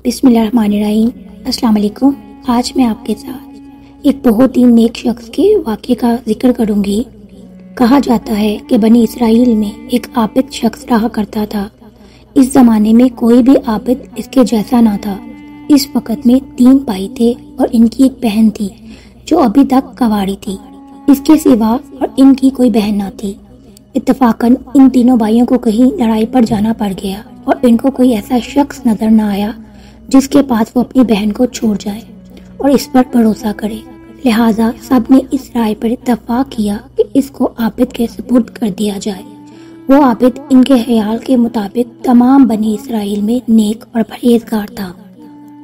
بسم اللہ الرحمن الرحیم۔ السلام علیکم۔ آج میں آپ کے ساتھ ایک بہت ہی نیک شخص کے واقعے کا ذکر کروں گی۔ کہا جاتا ہے کہ بنی اسرائیل میں ایک عابد شخص رہا کرتا تھا۔ اس زمانے میں کوئی بھی عابد اس کے جیسا نہ تھا۔ اس وقت میں 3 بھائی تھے اور ان کی ایک بہن تھی جو ابھی تک کنواری تھی۔ اس کے سوا اور ان کی کوئی بہن نہ تھی۔ اتفاقاً ان تینوں بھائیوں کو کہیں لڑائی پر جانا پڑ گیا اور ان کو کوئی ایسا شخص نظر نہ آیا جس کے پاس وہ اپنی بہن کو چھوڑ جائے اور اس پر بھروسہ کرے۔ لہٰذا سب نے اس رائے پر اتفاق کیا کہ اس کو عابد کے سپرد کر دیا جائے۔ وہ عابد ان کے خیال کے مطابق تمام بنی اسرائیل میں نیک اور پرہیزگار تھا۔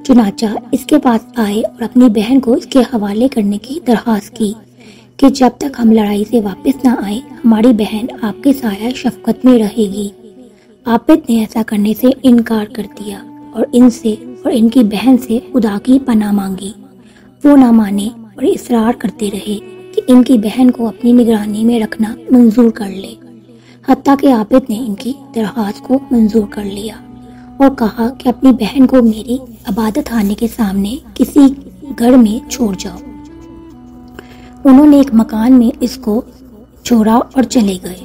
چنانچہ اس کے پاس آئے اور اپنی بہن کو اس کے حوالے کرنے کی درخواست کی کہ جب تک ہم لڑائی سے واپس نہ آئیں ہماری بہن آپ کے سایہ شفقت میں رہے گی۔ عابد نے ایسا کرنے سے انکار کر دیا اور ان سے اور ان کی بہن سے خدا کی پناہ مانگی۔ وہ نہ مانے اور اصرار کرتے رہے کہ ان کی بہن کو اپنی نگرانی میں رکھنا منظور کر لے، حتیٰ کہ عابد نے ان کی درخواست کو منظور کر لیا اور کہا کہ اپنی بہن کو میری عبادت خانے کے سامنے کسی گھر میں چھوڑ جاؤ۔ انہوں نے ایک مکان میں اس کو چھوڑا اور چلے گئے۔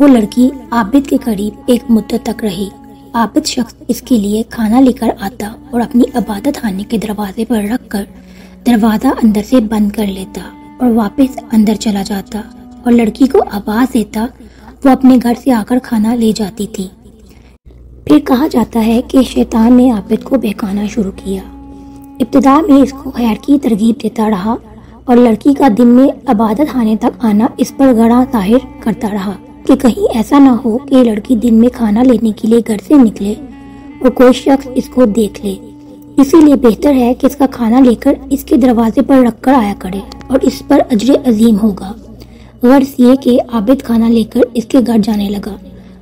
وہ لڑکی عابد کے قریب ایک مدت تک رہی۔ عابد شخص اس کے لیے کھانا لے کر آتا اور اپنی عبادت خانے کے دروازے پر رکھ کر دروازہ اندر سے بند کر لیتا اور واپس اندر چلا جاتا اور لڑکی کو آواز دیتا۔ وہ اپنے گھر سے آ کر کھانا لے جاتی تھی۔ پھر کہا جاتا ہے کہ شیطان نے عابد کو بہکانا شروع کیا۔ ابتدا میں اس کو خیر کی ترغیب دیتا رہا اور لڑکی کا دن میں عبادت خانے تک آنا اس پر گڑا ظاہر کرتا رہا کہ کہیں ایسا نہ ہو کہ لڑکی دن میں کھانا لینے کے لیے گھر سے نکلے اور کوئی شخص اس کو دیکھ لے۔ اسی لیے بہتر ہے کہ اس کا کھانا لے کر اس کے دروازے پر رکھ کر آیا کرے اور اس پر اجر عظیم ہوگا۔ غرض یہ کہ عابد کھانا لے کر اس کے گھر جانے لگا۔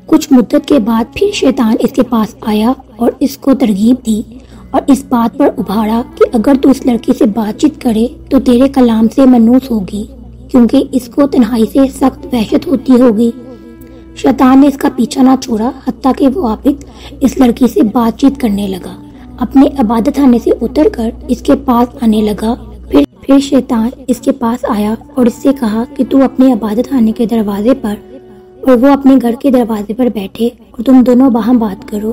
کچھ مدت کے بعد پھر شیطان اس کے پاس آیا اور اس کو ترغیب دی اور اس بات پر ابھارا کہ اگر تو اس لڑکی سے بات چیت کرے تو تیرے کلام سے منوس ہوگی، کیونکہ اس کو تنہائی سے سخت وحشت ہوتی ہوگی۔ شیطان نے اس کا پیچھا نہ چھوڑا حتیٰ کہ وہ عابد اس لڑکی سے بات چیت کرنے لگا۔ اپنے عبادت خانے سے اتر کر اس کے پاس آنے لگا۔ پھر شیطان اس کے پاس آیا اور اس سے کہا کہ تو اپنے عبادت خانے کے دروازے پر اور وہ اپنے گھر کے دروازے پر بیٹھے اور تم دونوں باہم بات کرو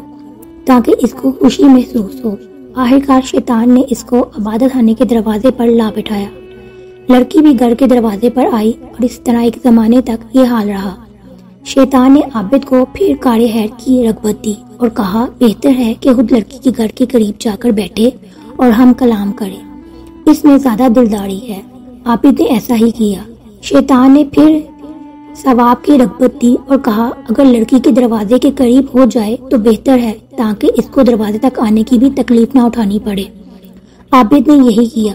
تاکہ اس کو خوشی محسوس ہو۔ آخرکار شیطان نے اس کو عبادت خانے کے دروازے پر لا بٹھایا۔ لڑکی بھی گھر کے دروازے پر آئی اور اس طرح ایک زمانے تک یہ حال رہا۔ شیطان نے عابد کو پھر کار خیر کی رغبت دی اور کہا بہتر ہے کہ خود لڑکی کے گھر کے قریب جا کر بیٹھے اور ہم کلام کریں، اس میں زیادہ دلداری ہے۔ عابد نے ایسا ہی کیا۔ شیطان نے پھر ثواب کی رغبت دی اور کہا اگر لڑکی کے دروازے کے قریب ہو جائے تو بہتر ہے تاکہ اس کو دروازے تک آنے کی بھی تکلیف نہ اٹھانی پڑے۔ عابد نے یہی کیا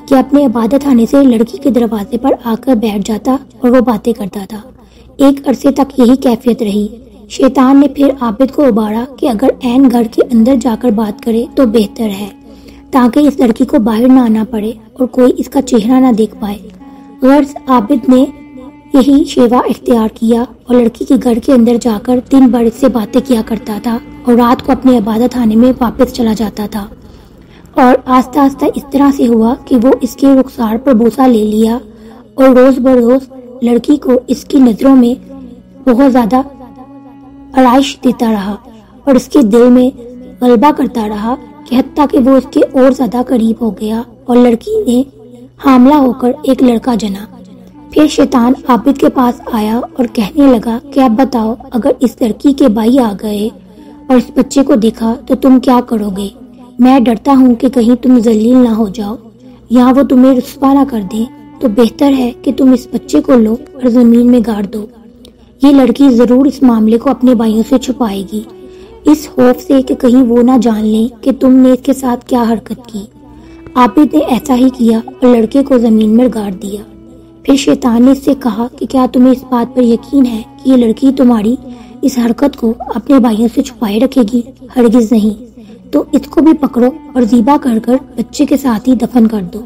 کہ اپنے عبادت خانے سے لڑکی کے دروازے پر آ کر بیٹھ جاتا اور وہ باتیں کرتا تھا۔ ایک عرصے تک یہی کیفیت رہی۔ شیطان نے پھر عابد کو ابھارا کہ اگر عین گھر کے اندر جا کر بات کرے تو بہتر ہے تاکہ اس لڑکی کو باہر نہ آنا پڑے اور کوئی اس کا چہرہ نہ دیکھ پائے۔ غرض عابد نے یہی شیوا اختیار کیا اور لڑکی کے گھر کے اندر جا کر دن بھر اس سے باتیں کیا کرتا تھا اور رات کو اپنے عبادت خانے میں واپس چلا جاتا تھا۔ اور آہستہ آہستہ اس طرح سے ہوا کہ وہ اس کے رخسار پر بوسہ لے لیا اور روز بروز لڑکی کو اس کی نظروں میں بہت زیادہ آرائش دیتا رہا اور اس کے دل میں غلبہ کرتا رہا کہ حتیٰ کہ وہ اس کے اور زیادہ قریب ہو گیا اور لڑکی نے حاملہ ہو کر ایک لڑکا جنا۔ پھر شیطان عابد کے پاس آیا اور کہنے لگا کہ اب بتاؤ اگر اس لڑکی کے بھائی آ گئے اور اس بچے کو دیکھا تو تم کیا کرو گے؟ میں ڈرتا ہوں کہ کہیں تم ذلیل نہ ہو جاؤ یا وہ تمہیں رسوا نہ کر دیں، تو بہتر ہے کہ تم اس بچے کو لو اور زمین میں گاڑ دو۔ یہ لڑکی ضرور اس معاملے کو اپنے بھائیوں سے چھپائے گی، اس خوف سے کہ کہیں وہ نہ جان لیں کہ تم نے اس کے ساتھ کیا حرکت کی۔ عابد نے ایسا ہی کیا اور لڑکے کو زمین میں گاڑ دیا۔ پھر شیطان نے اس سے کہا کہ کیا تمہیں اس بات پر یقین ہے کہ یہ لڑکی تمہاری اس حرکت کو اپنے بھائیوں سے چھپائے رکھے گی؟ ہرگز نہیں، تو اس کو بھی پکڑو اور ذبح کر کر بچے کے ساتھ ہی دفن کر دو۔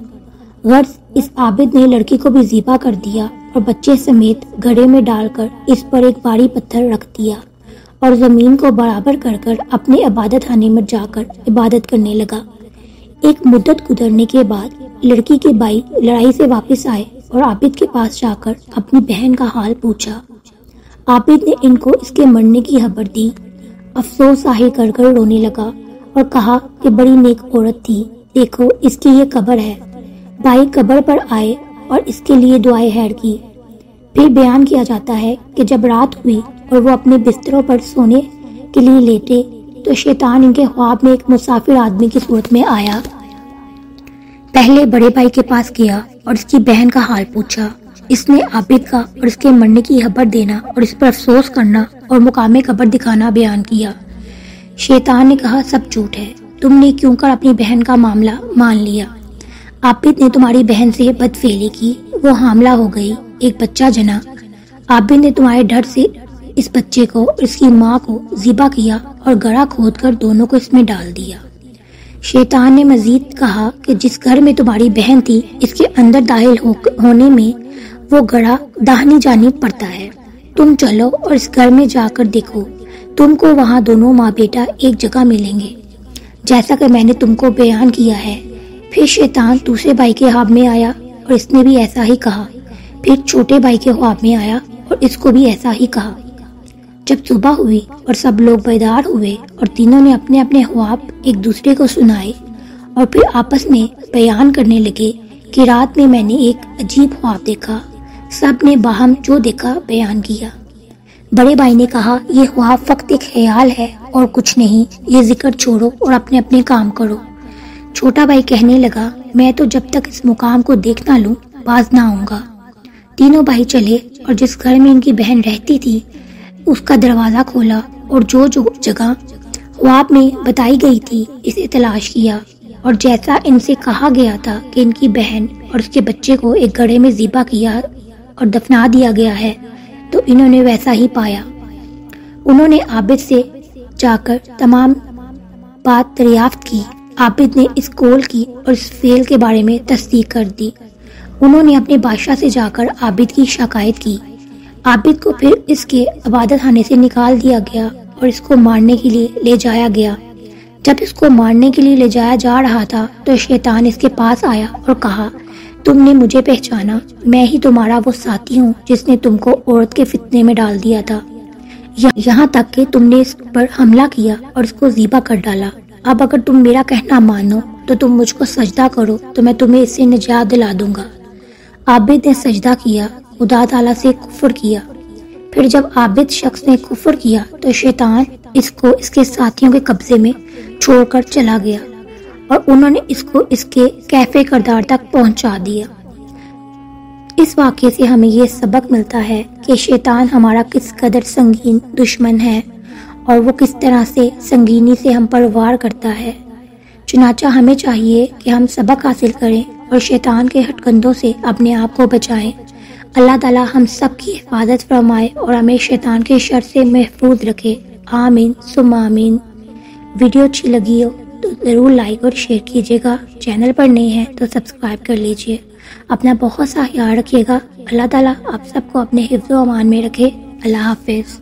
غرض اس عابد نے لڑکی کو بھی ذبح کر دیا اور بچے سمیت گھڑے میں ڈال کر اس پر ایک بھاری پتھر رکھ دیا اور زمین کو برابر کر کر اپنے عبادت خانے میں جا کر عبادت کرنے لگا۔ ایک مدت گزرنے کے بعد لڑکی کے بھائی لڑائی سے واپس آئے اور عابد کے پاس جا کر اپنی بہن کا حال پوچھا۔ عابد نے ان کو اس کے مرنے کی خبر دی۔ افسوس ظاہر کر کر رونے لگا اور کہا کہ بڑی نیک عورت تھی، دیکھو اس کی یہ قبر ہے۔ بھائی قبر پر آئے اور اس کے لیے دعائے خیر کی۔ پھر بیان کیا جاتا ہے کہ جب رات ہوئی اور وہ اپنے بستروں پر سونے کے لیے لیٹے تو شیطان ان کے خواب میں ایک مسافر آدمی کی صورت میں آیا۔ پہلے بڑے بھائی کے پاس گیا اور اس کی بہن کا حال پوچھا۔ اس نے عابد کا اور اس کے مرنے کی خبر دینا اور اس پر افسوس کرنا اور مقام قبر دکھانا بیان کیا۔ شیطان نے کہا سب جھوٹ ہے، تم نے کیوں کر اپنی بہن کا معاملہ مان لیا؟ عابد نے تمہاری بہن سے بدفعلی کی، وہ حاملہ ہو گئی، ایک بچہ جنا۔ عابد نے تمہارے ڈر سے اس بچے کو اور اس کی ماں کو ذبح کیا اور گڑھا کھود کر دونوں کو اس میں ڈال دیا۔ شیطان نے مزید کہا کہ جس گھر میں تمہاری بہن تھی اس کے اندر داخل ہونے میں وہ گڑھا داہنی جانب پڑتا ہے۔ تم چلو اور اس گھر میں جا کر دیکھو، تم کو وہاں دونوں ماں بیٹا ایک جگہ ملیں گے، جیسا کہ میں نے تم کو بیان کیا ہے۔ پھر شیطان دوسرے بھائی کے خواب میں آیا اور اس نے بھی ایسا ہی کہا۔ پھر چھوٹے بھائی کے خواب میں آیا اور اس کو بھی ایسا ہی کہا۔ جب صبح ہوئی اور سب لوگ بیدار ہوئے اور تینوں نے اپنے اپنے خواب ایک دوسرے کو سنائے اور پھر آپس میں بیان کرنے لگے کہ رات میں نے ایک عجیب خواب دیکھا۔ سب نے باہم جو دیکھا بیان کیا۔ بڑے بھائی نے کہا یہ خواب فقط ایک خیال ہے اور کچھ نہیں، یہ ذکر چھوڑو اور اپنے اپنے کام کرو۔ چھوٹا بھائی کہنے لگا میں تو جب تک اس مقام کو دیکھ نہ لوں باز نہ آؤں گا۔ تینوں بھائی چلے اور جس گھر میں ان کی بہن رہتی تھی اس کا دروازہ کھولا اور جو جگہ خواب میں بتائی گئی تھی اسے تلاش کیا، اور جیسا ان سے کہا گیا تھا کہ ان کی بہن اور اس کے بچے کو ایک گڑھے میں ذبح کیا اور دفنا دیا گیا ہے تو انہوں نے ویسا ہی پایا۔ انہوں نے عابد سے جا کر تمام بات دریافت کی۔ عابد نے اس قول کی اور اس فعل کے بارے میں تصدیق کر دی۔ انہوں نے اپنے بادشاہ سے جا کر عابد کی شکایت کی۔ عابد کو پھر اس کے عبادت خانے سے نکال دیا گیا اور اس کو مارنے کے لیے لے جایا گیا۔ جب اس کو مارنے کے لیے لے جایا جا رہا تھا تو شیطان اس کے پاس آیا اور کہا تم نے مجھے پہچانا، میں ہی تمہارا وہ ساتھی ہوں جس نے تم کو عورت کے فتنے میں ڈال دیا تھا، یہاں تک کہ تم نے اس پر حملہ کیا اور اس کو ذبح کر ڈالا۔ اب اگر تم میرا کہنا مانو تو تم مجھ کو سجدہ کرو تو میں تمہیں اس سے نجات دلا دوں گا۔ عابد نے سجدہ کیا، خدا تعالیٰ سے کفر کیا۔ پھر جب عابد شخص نے کفر کیا تو شیطان اس کو اس کے ساتھیوں کے قبضے میں چھوڑ کر چلا گیا اور انہوں نے اس کو اس کے کیفے کردار تک پہنچا دیا۔ اس واقعے سے ہمیں یہ سبق ملتا ہے کہ شیطان ہمارا کس قدر سنگین دشمن ہے اور وہ کس طرح سے سنگینی سے ہم پر وار کرتا ہے۔ چنانچہ ہمیں چاہیے کہ ہم سبق حاصل کریں اور شیطان کے ہتھ کنڈوں سے اپنے آپ کو بچائیں۔ اللہ تعالیٰ ہم سب کی حفاظت فرمائے اور ہمیں شیطان کے شر سے محفوظ رکھے، آمین ثم آمین۔ ویڈیو اچھی لگی ہو تو ضرور لائک اور شیئر کیجیے گا، چینل پر نئے ہیں تو سبسکرائب کر لیجیے۔ اپنا بہت سا خیال رکھیے گا۔ اللہ تعالیٰ آپ سب کو اپنے حفظ و امان میں رکھے۔ اللہ حافظ۔